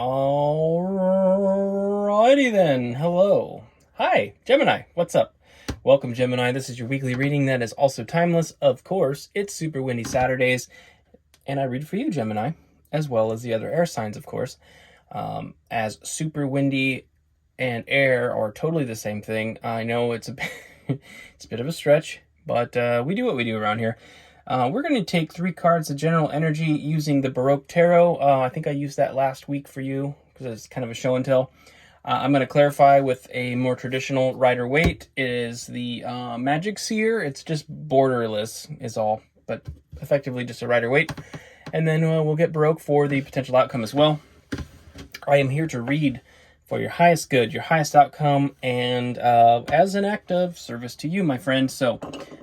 Alrighty then. Hello. Hi, Gemini. What's up? Welcome, Gemini. This is your weekly reading that is also timeless. Of course, it's Super Windy Saturdays, and I read for you, Gemini, as well as the other air signs, of course. As super windy and air are totally the same thing. I know it's a bit of a stretch, but we do what we do around here. We're going to take 3 cards of general energy using the Baroque Tarot. I think I used that last week for you because it's kind of a show and tell. I'm going to clarify with a more traditional Rider-Waite. It is the Magic Seer. It's just borderless is all, but effectively just a Rider-Waite. And then we'll get Baroque for the potential outcome as well. I am here to read for your highest good, your highest outcome, and as an act of service to you, my friend. So,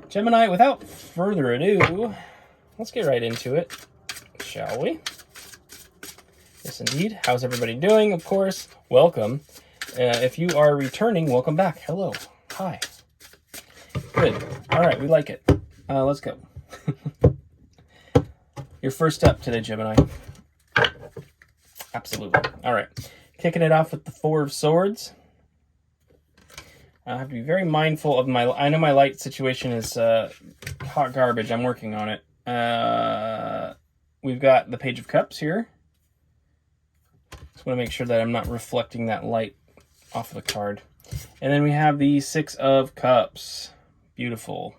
Gemini, without further ado, let's get right into it, shall we? Yes, indeed. How's everybody doing? Of course, welcome. If you are returning, welcome back. Hello. Hi. Good. All right, we like it. Let's go. Your first step today, Gemini. Absolutely. All right. Kicking it off with the 4 of Swords. I have to be very mindful of my... I know my light situation is hot garbage. I'm working on it. We've got the Page of Cups here. Just want to make sure that I'm not reflecting that light off of the card. And then we have the 6 of Cups. Beautiful.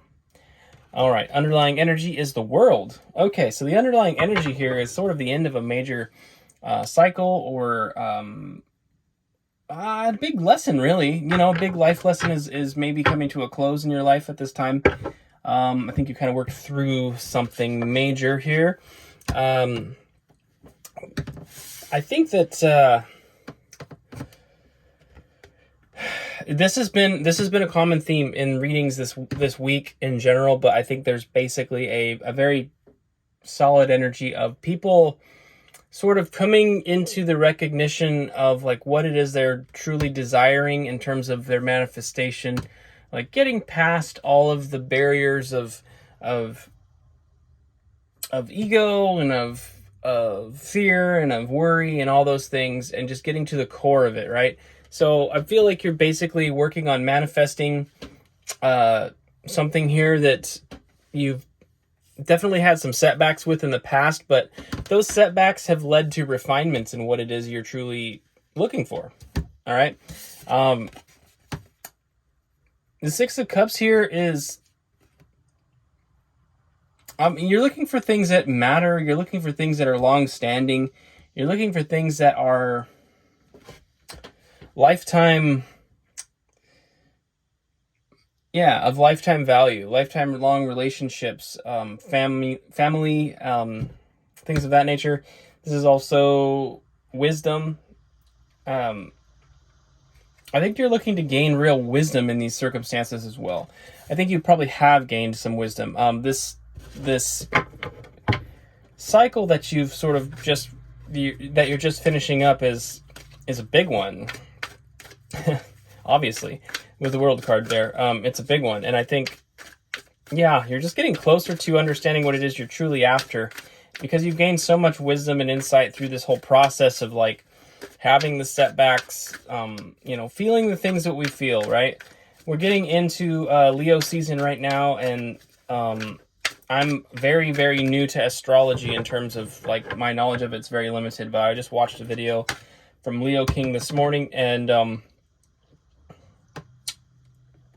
All right. Underlying energy is the World. Okay, so the underlying energy here is sort of the end of a major... cycle or a big lesson, really. You know, a big life lesson is maybe coming to a close in your life at this time. I think you kind of worked through something major here. I think that this has been a common theme in readings this week in general, but I think there's basically a very solid energy of people sort of coming into the recognition of like what it is they're truly desiring in terms of their manifestation, like getting past all of the barriers of ego and of fear and of worry and all those things, and just getting to the core of it, right? So I feel like you're basically working on manifesting something here that you've definitely had some setbacks with in the past, but those setbacks have led to refinements in what it is you're truly looking for. All right. The 6 of Cups here is, you're looking for things that matter. You're looking for things that are long-standing. You're looking for things that are lifetime, of lifetime value, lifetime long relationships, family, things of that nature. This is also wisdom. I think you're looking to gain real wisdom in these circumstances as well. I think you probably have gained some wisdom. This cycle that you've sort of that you're just finishing up is a big one. Obviously, with the World card there, it's a big one. And I think, you're just getting closer to understanding what it is you're truly after, because you've gained so much wisdom and insight through this whole process of like having the setbacks, feeling the things that we feel, right? We're getting into Leo season right now, and I'm very, very new to astrology in terms of like my knowledge of it's very limited, but I just watched a video from Leo King this morning, and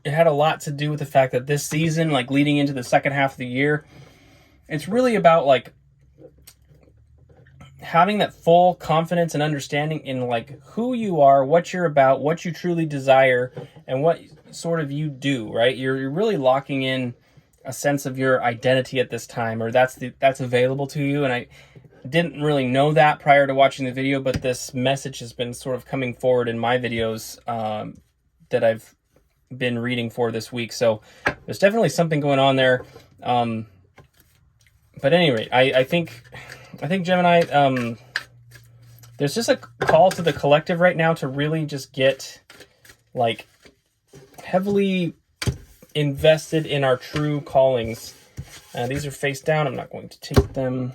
it had a lot to do with the fact that this season, like leading into the second half of the year, it's really about like having that full confidence and understanding in like who you are, what you're about, what you truly desire, and what sort of you do, right? You're really locking in a sense of your identity at this time, or that's available to you. And I didn't really know that prior to watching the video, but this message has been sort of coming forward in my videos that I've been reading for this week. So there's definitely something going on there. But at any rate, I think Gemini, there's just a call to the collective right now to really just get like heavily invested in our true callings. These are face down. I'm not going to take them.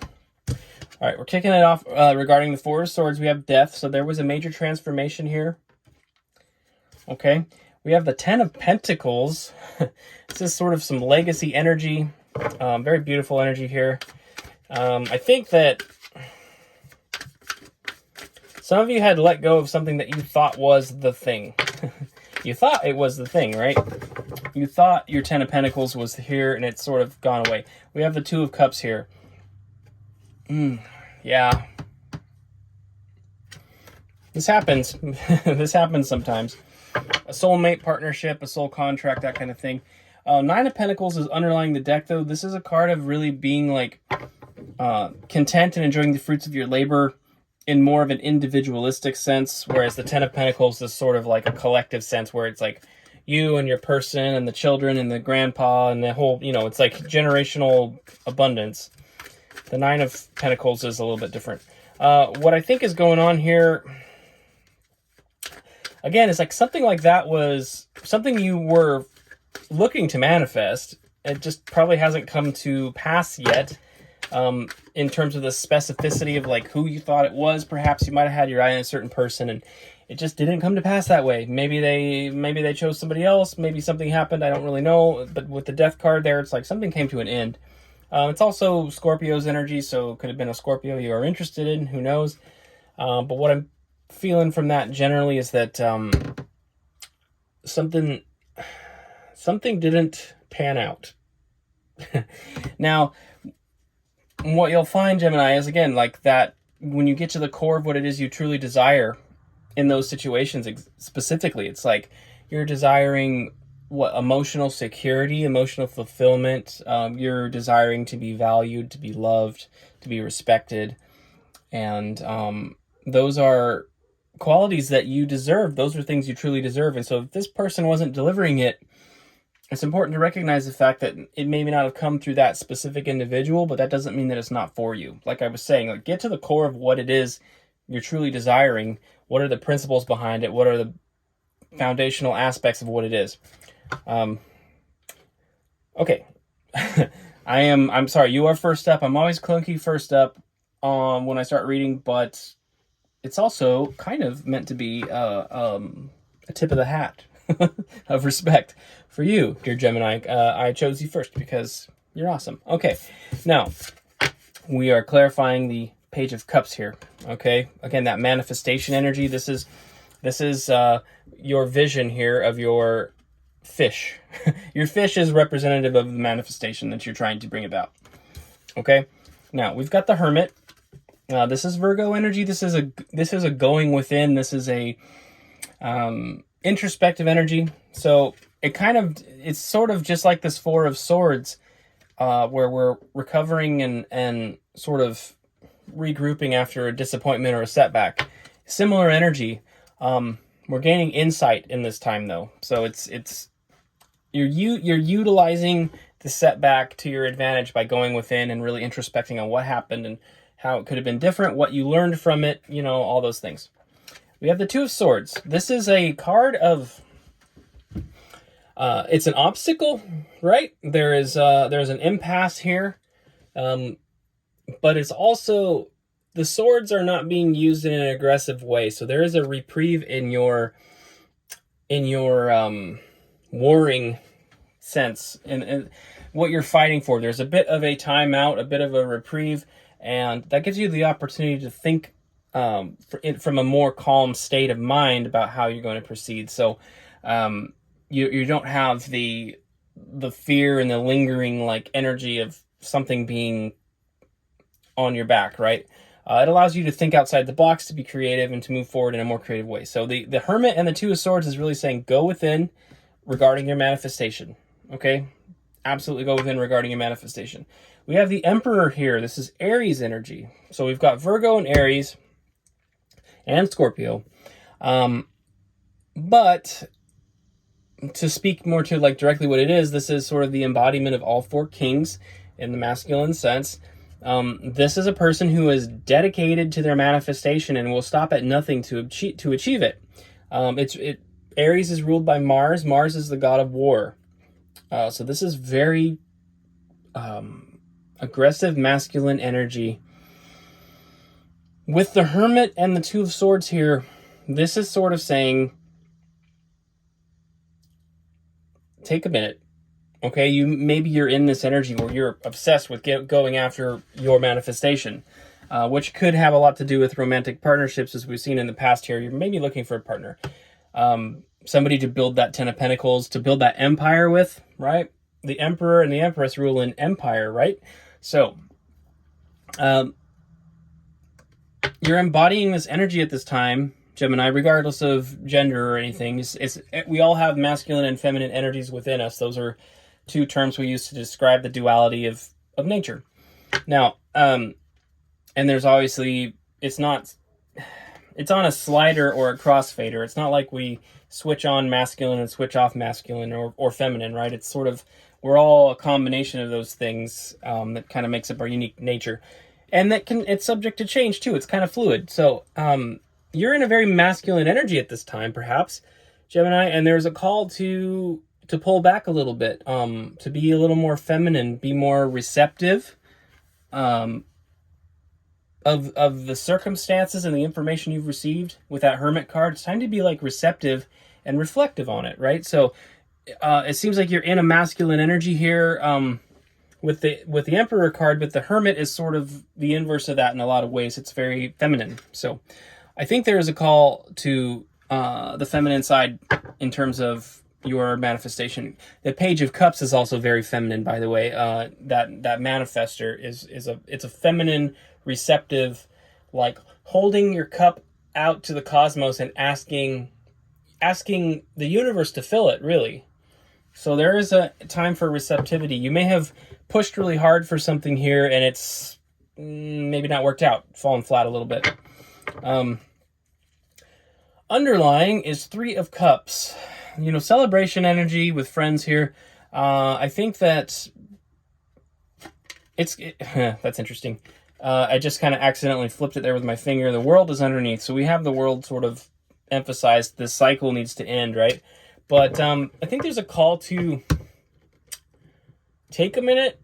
All right, we're kicking it off regarding the Four of Swords. We have death, so there was a major transformation here. Okay, we have the Ten of Pentacles. This is sort of some legacy energy, very beautiful energy here. I think that some of you had let go of something that you thought was the thing. You thought it was the thing, right? You thought your Ten of Pentacles was here, and it's sort of gone away. We have the Two of Cups here. Yeah. This happens. This happens sometimes. A soulmate partnership, a soul contract, that kind of thing. Nine of Pentacles is underlying the deck, though. This is a card of really being like content and enjoying the fruits of your labor in more of an individualistic sense, whereas the Ten of Pentacles is sort of like a collective sense where it's like you and your person and the children and the grandpa and the whole, you know, it's like generational abundance. The Nine of Pentacles is a little bit different. What I think is going on here, again, is like something like that was something you were looking to manifest. It just probably hasn't come to pass yet. In terms of the specificity of like who you thought it was, perhaps you might have had your eye on a certain person and it just didn't come to pass that way. Maybe they chose somebody else. Maybe something happened. I don't really know. But with the Death card there, it's like something came to an end. It's also Scorpio's energy, so it could have been a Scorpio you are interested in. Who knows? But what I'm feeling from that generally is that something didn't pan out. Now, what you'll find, Gemini, is again like that when you get to the core of what it is you truly desire in those situations specifically, it's like you're desiring what emotional security, emotional fulfillment. You're desiring to be valued, to be loved, to be respected. And those are qualities that you deserve. Those are things you truly deserve. And so if this person wasn't delivering it, it's important to recognize the fact that it may not have come through that specific individual, but that doesn't mean that it's not for you. Like I was saying, like get to the core of what it is you're truly desiring. What are the principles behind it? What are the foundational aspects of what it is? Okay. I'm sorry, you are first up. I'm always clunky first up when I start reading, but it's also kind of meant to be a tip of the hat of respect for you, dear Gemini. I chose you first because you're awesome. Okay, now we are clarifying the Page of Cups here. Okay, again, that manifestation energy. This is your vision here of your fish. Your fish is representative of the manifestation that you're trying to bring about. Okay, now we've got the Hermit. This is Virgo energy. This is a going within. This is a introspective energy. So it's sort of just like this Four of Swords, where we're recovering and sort of regrouping after a disappointment or a setback. Similar energy. We're gaining insight in this time though. So you're utilizing the setback to your advantage by going within and really introspecting on what happened and how it could have been different, what you learned from it, you know, all those things. We have the Two of Swords. This is a card of it's an obstacle, right? There's an impasse here. But it's also, the swords are not being used in an aggressive way. So there is a reprieve in your warring sense and what you're fighting for. There's a bit of a timeout, a bit of a reprieve, and that gives you the opportunity to think from a more calm state of mind about how you're going to proceed. So you don't have the fear and the lingering like energy of something being on your back, right? It allows you to think outside the box, to be creative, and to move forward in a more creative way. So the Hermit and the Two of Swords is really saying go within regarding your manifestation, okay? Absolutely go within regarding your manifestation. We have the Emperor here. This is Aries energy. So we've got Virgo and Aries and Scorpio. But to speak more to like directly what it is, this is sort of the embodiment of all four kings in the masculine sense. This is a person who is dedicated to their manifestation and will stop at nothing to achieve it. Aries is ruled by Mars. Mars is the god of war. So this is very aggressive masculine energy. With the Hermit and the Two of Swords here, this is sort of saying, take a minute. Okay, maybe you're in this energy where you're obsessed with going after your manifestation, which could have a lot to do with romantic partnerships, as we've seen in the past here. You're maybe looking for a partner, somebody to build that Ten of Pentacles, to build that empire with, right? The Emperor and the Empress rule an empire, right? So, you're embodying this energy at this time, Gemini, regardless of gender or anything. We all have masculine and feminine energies within us. Those are two terms we use to describe the duality of nature. Now, and there's obviously, it's on a slider or a crossfader. It's not like we switch on masculine and switch off masculine or feminine, right? It's sort of, we're all a combination of those things that kind of makes up our unique nature. And it's subject to change too. It's kind of fluid. So you're in a very masculine energy at this time, perhaps, Gemini, and there's a call to pull back a little bit, to be a little more feminine, be more receptive of the circumstances and the information you've received with that Hermit card. It's time to be like receptive and reflective on it, right? So it seems like you're in a masculine energy here with the Emperor card, but the Hermit is sort of the inverse of that in a lot of ways. It's very feminine. So I think there is a call to the feminine side in terms of your manifestation. The Page of Cups is also very feminine, by the way. That manifester it's a feminine, receptive, like holding your cup out to the cosmos and asking the universe to fill it, really. So there is a time for receptivity. You may have pushed really hard for something here and it's maybe not worked out, fallen flat a little bit. Underlying is Three of Cups. Celebration energy with friends here. I think that that's interesting. I just kind of accidentally flipped it there with my finger. The World is underneath. So we have the World sort of emphasized. This cycle needs to end, right? But I think there's a call to take a minute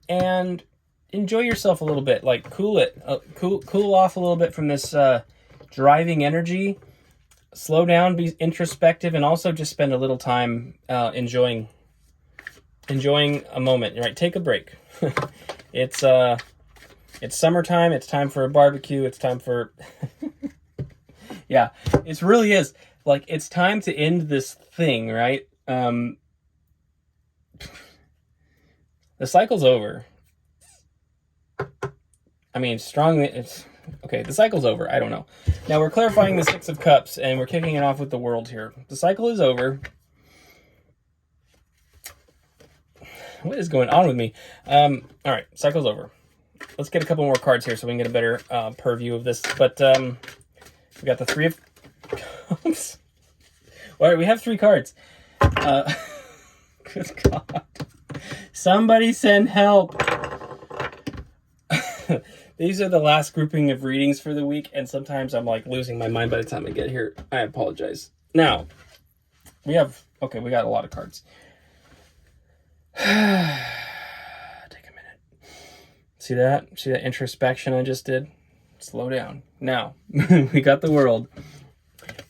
and enjoy yourself a little bit. Like cool off a little bit from this driving energy. Slow down, be introspective, and also just spend a little time enjoying a moment. Right, take a break. It's summertime. It's time for a barbecue. It's time for yeah. It really is. Like, it's time to end this thing, right? The cycle's over. I mean, okay, the cycle's over. I don't know. Now, we're clarifying the Six of Cups, and we're kicking it off with the World here. The cycle is over. What is going on with me? All right, cycle's over. Let's get a couple more cards here so we can get a better purview of this. But we got the Three of Cups. All right, we have 3 cards. Good God. Somebody send help. These are the last grouping of readings for the week, and sometimes I'm like losing my mind by the time I get here. I apologize. Now, we got a lot of cards. Take a minute. See that introspection I just did? Slow down. Now, we got the World.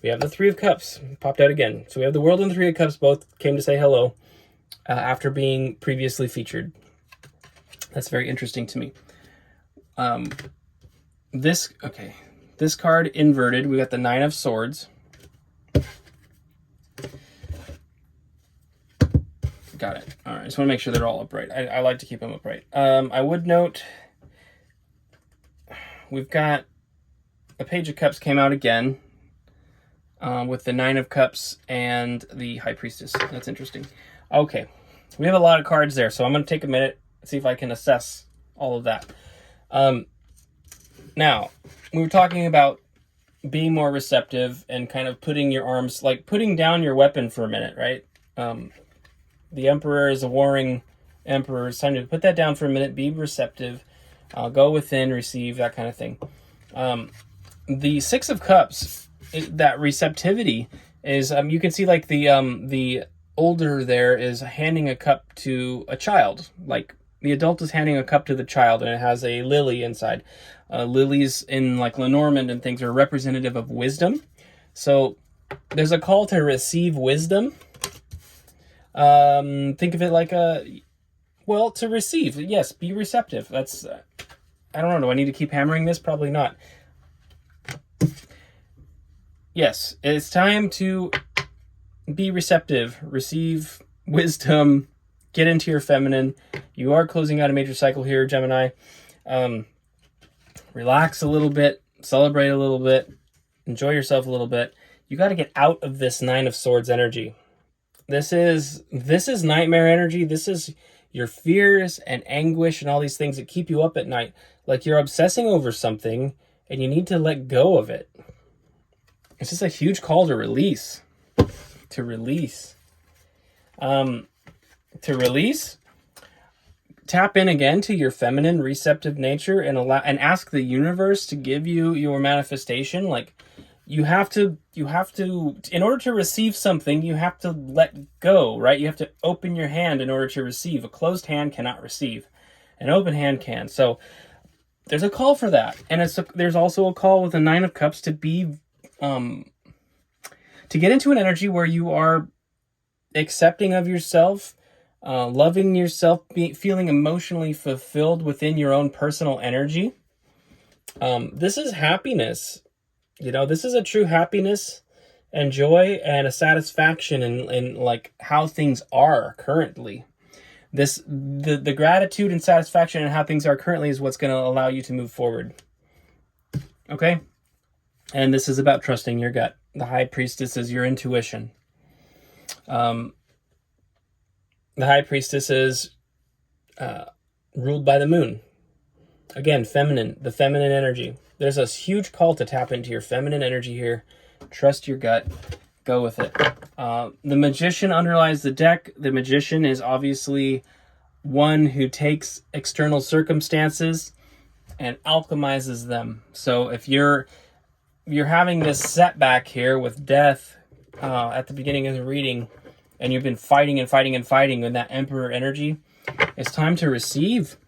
We have the Three of Cups. Popped out again. So we have the World and the Three of Cups both came to say hello after being previously featured. That's very interesting to me. This card inverted. We got the Nine of Swords. Got it. All right. I just want to make sure they're all upright. I like to keep them upright. I would note we've got a Page of Cups came out again with the Nine of Cups and the High Priestess. That's interesting. Okay. We have a lot of cards there, so I'm going to take a minute and see if I can assess all of that. Now, we were talking about being more receptive and kind of putting your arms, like putting down your weapon for a minute, right? The Emperor is a warring Emperor. It's time to put that down for a minute, be receptive, go within, receive, that kind of thing. The Six of Cups, that receptivity is, you can see like the older there is handing a cup to a child, like The adult is handing a cup to the child, and it has a lily inside. Lilies in like Lenormand and things are representative of wisdom. So there's a call to receive wisdom. Think of it like to receive. Yes, be receptive. That's, I don't know, do I need to keep hammering this? Probably not. Yes, it's time to be receptive, receive wisdom, get into your feminine. You are closing out a major cycle here, Gemini. Relax a little bit, celebrate a little bit, enjoy yourself a little bit. You got to get out of this Nine of Swords energy. This is nightmare energy. This is your fears and anguish and all these things that keep you up at night. Like you're obsessing over something and you need to let go of it. It's just a huge call to release. To release. Tap in again to your feminine receptive nature and ask the universe to give you your manifestation. Like you have to, in order to receive something, you have to let go, right? You have to open your hand in order to receive. A closed hand cannot receive. An open hand can. So there's a call for that. And there's also a call with the Nine of Cups to be, to get into an energy where you are accepting of yourself, loving yourself, feeling emotionally fulfilled within your own personal energy. This is happiness. This is a true happiness and joy and a satisfaction in like how things are currently. The gratitude and satisfaction in how things are currently is what's going to allow you to move forward. Okay? And this is about trusting your gut. The High Priestess is your intuition. The High Priestess is ruled by the moon. Again, feminine, the feminine energy. There's a huge call to tap into your feminine energy here. Trust your gut. Go with it. The Magician underlies the deck. The Magician is obviously one who takes external circumstances and alchemizes them. So if you're having this setback here with death at the beginning of the reading, and you've been fighting and fighting and fighting with that Emperor energy, it's time to receive.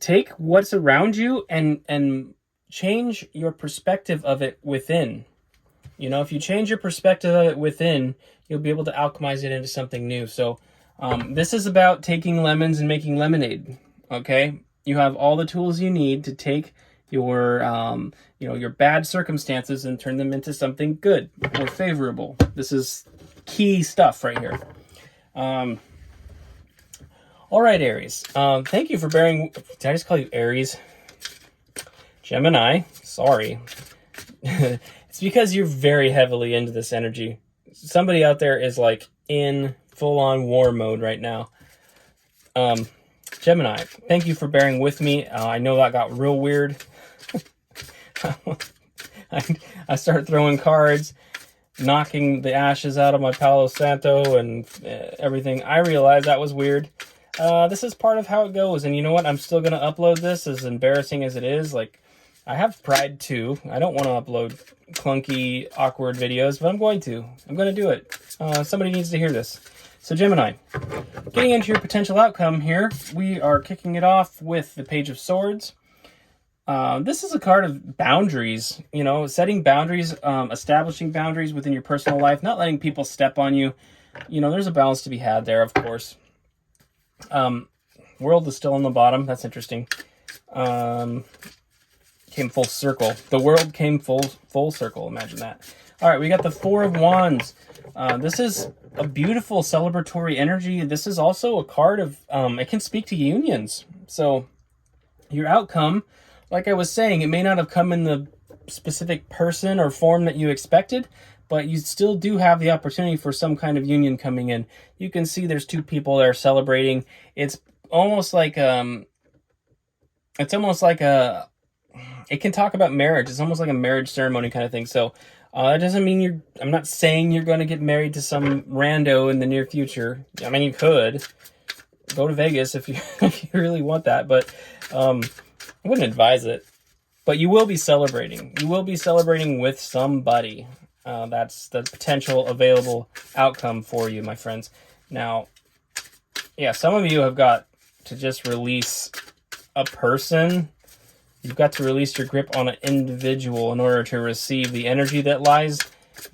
Take what's around you and change your perspective of it within. If you change your perspective of it within, you'll be able to alchemize it into something new. So this is about taking lemons and making lemonade, okay? You have all the tools you need to take your your bad circumstances and turn them into something good or favorable. This is key stuff right here. All right, Aries. Thank you for bearing... Did I just call you Aries? Gemini. Sorry. It's because you're very heavily into this energy. Somebody out there is like in full-on war mode right now. Gemini, thank you for bearing with me. I know that got real weird. I started throwing cards, knocking the ashes out of my Palo Santo and everything. I realized that was weird. This is part of how it goes. And you know what? I'm still going to upload this, as embarrassing as it is. Like, I have pride too. I don't want to upload clunky, awkward videos, but I'm going to. I'm going to do it. Somebody needs to hear this. So Gemini, getting into your potential outcome here, we are kicking it off with the Page of Swords. This is a card of boundaries, setting boundaries, establishing boundaries within your personal life, not letting people step on you. There's a balance to be had there, of course. World is still on the bottom. That's interesting. Came full circle. The world came full circle. Imagine that. All right, we got the Four of Wands. This is a beautiful celebratory energy. This is also a card of, it can speak to unions. So your outcome, like I was saying, it may not have come in the specific person or form that you expected, but you still do have the opportunity for some kind of union coming in. You can see there's two people that are celebrating. It's almost like it can talk about marriage. It's almost like a marriage ceremony kind of thing. So it doesn't mean I'm not saying you're going to get married to some rando in the near future. I mean, you could go to Vegas if you really want that, but I wouldn't advise it. But you will be celebrating. You will be celebrating with somebody. That's the potential available outcome for you, my friends. Now, yeah, some of you have got to just release a person. You've got to release your grip on an individual in order to receive the energy that lies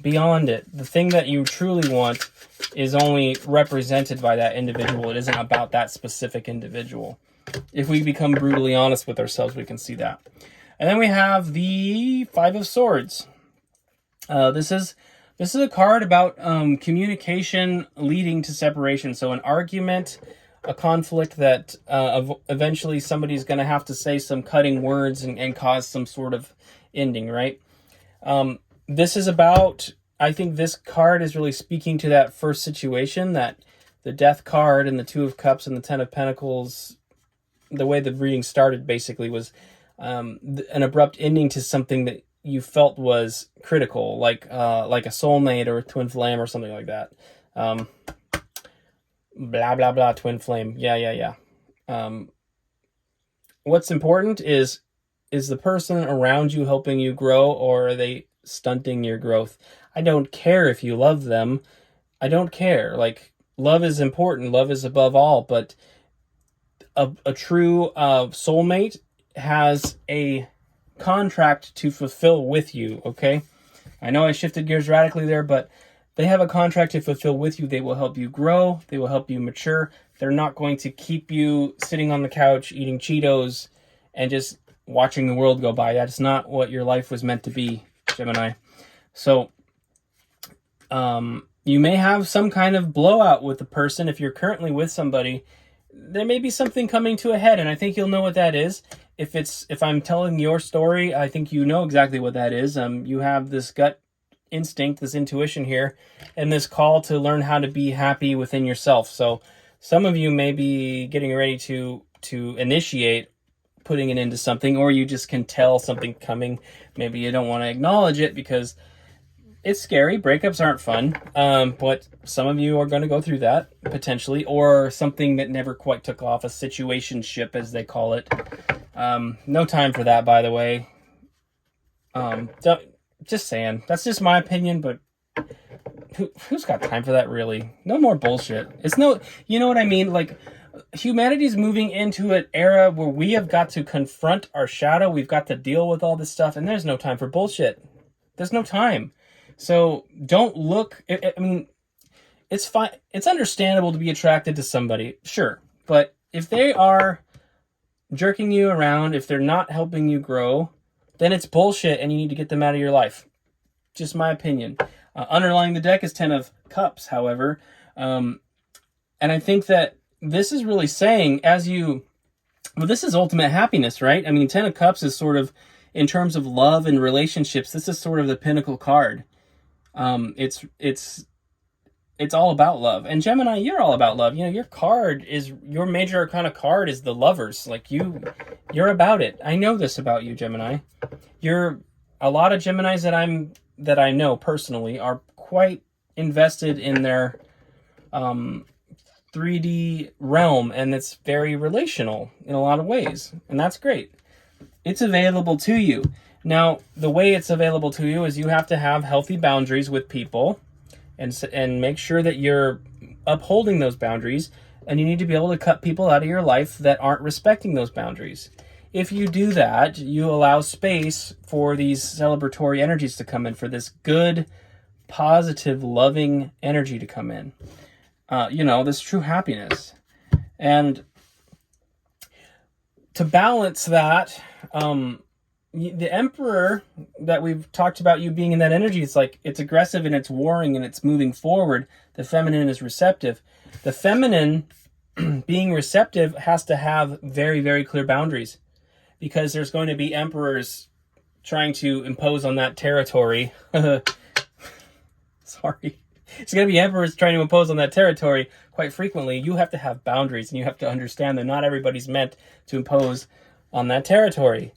beyond it. The thing that you truly want is only represented by that individual. It isn't about that specific individual. If we become brutally honest with ourselves, we can see that. And then we have the Five of Swords. This is a card about communication leading to separation. So an argument, a conflict that eventually somebody's going to have to say some cutting words and cause some sort of ending, right? This is about, I think this card is really speaking to that first situation, that the Death card and the Two of Cups and the Ten of Pentacles, the way the reading started basically was an abrupt ending to something that you felt was critical, like a soulmate or a twin flame or something like that. Blah, blah, blah, twin flame. Yeah. What's important is the person around you helping you grow, or are they stunting your growth? I don't care if you love them. I don't care. Like, love is important. Love is above all, but a true soulmate has a contract to fulfill with you, okay? I know I shifted gears radically there, but they have a contract to fulfill with you. They will help you grow. They will help you mature. They're not going to keep you sitting on the couch eating Cheetos and just watching the world go by. That's not what your life was meant to be, Gemini. So you may have some kind of blowout with the person. If you're currently with somebody, there may be something coming to a head, and I think you'll know what that is. If I'm telling your story, I think you know exactly what that is. You have this gut instinct, this intuition here, and this call to learn how to be happy within yourself. So some of you may be getting ready to initiate putting it into something, or you just can tell something coming. Maybe you don't want to acknowledge it because it's scary. Breakups aren't fun, but some of you are going to go through that, potentially, or something that never quite took off, a situationship, as they call it. No time for that, by the way. Just saying. That's just my opinion, but who's got time for that, really? No more bullshit. You know what I mean? Like, humanity's moving into an era where we have got to confront our shadow. We've got to deal with all this stuff, and there's no time for bullshit. There's no time. So don't look. I mean, it's fine. It's understandable to be attracted to somebody, sure. But if they are jerking you around, if they're not helping you grow, then it's bullshit and you need to get them out of your life. Just my opinion. Underlying the deck is Ten of Cups, however. And I think that this is really saying, this is ultimate happiness, right? I mean, Ten of Cups is sort of, in terms of love and relationships, this is sort of the pinnacle card. It's all about love. And Gemini, you're all about love. You know, your major arcana card is the Lovers. Like, you're about it. I know this about you, Gemini. A lot of Geminis that I know personally are quite invested in their 3D realm, and it's very relational in a lot of ways, and that's great. It's available to you. Now, the way it's available to you is you have to have healthy boundaries with people and make sure that you're upholding those boundaries, and you need to be able to cut people out of your life that aren't respecting those boundaries. If you do that, you allow space for these celebratory energies to come in, for this good, positive, loving energy to come in. This true happiness. And to balance that, the Emperor that we've talked about, you being in that energy, it's like it's aggressive and it's warring and it's moving forward. The feminine is receptive. The feminine being receptive has to have very, very clear boundaries, because there's going to be emperors trying to impose on that territory. Sorry. It's going to be emperors trying to impose on that territory quite frequently. You have to have boundaries, and you have to understand that not everybody's meant to impose on that territory.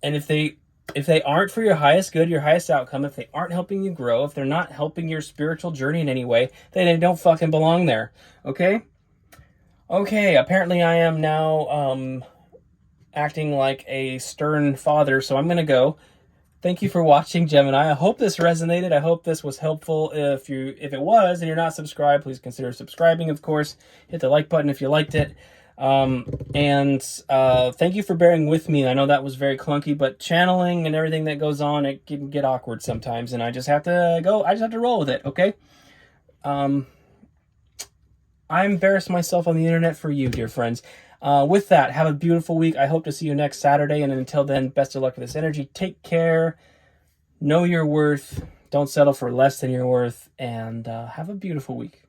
And if they aren't for your highest good, your highest outcome, if they aren't helping you grow, if they're not helping your spiritual journey in any way, then they don't fucking belong there. Okay? Okay, apparently I am now acting like a stern father, so I'm going to go. Thank you for watching, Gemini. I hope this resonated. I hope this was helpful. If it was and you're not subscribed, please consider subscribing, of course. Hit the like button if you liked it. And thank you for bearing with me. I know that was very clunky, but channeling and everything that goes on, it can get awkward sometimes, and I just have to roll with it, okay? I embarrassed myself on the internet for you, dear friends. With that, have a beautiful week. I hope to see you next Saturday, and until then, best of luck with this energy. Take care. Know your worth. Don't settle for less than your worth, and have a beautiful week.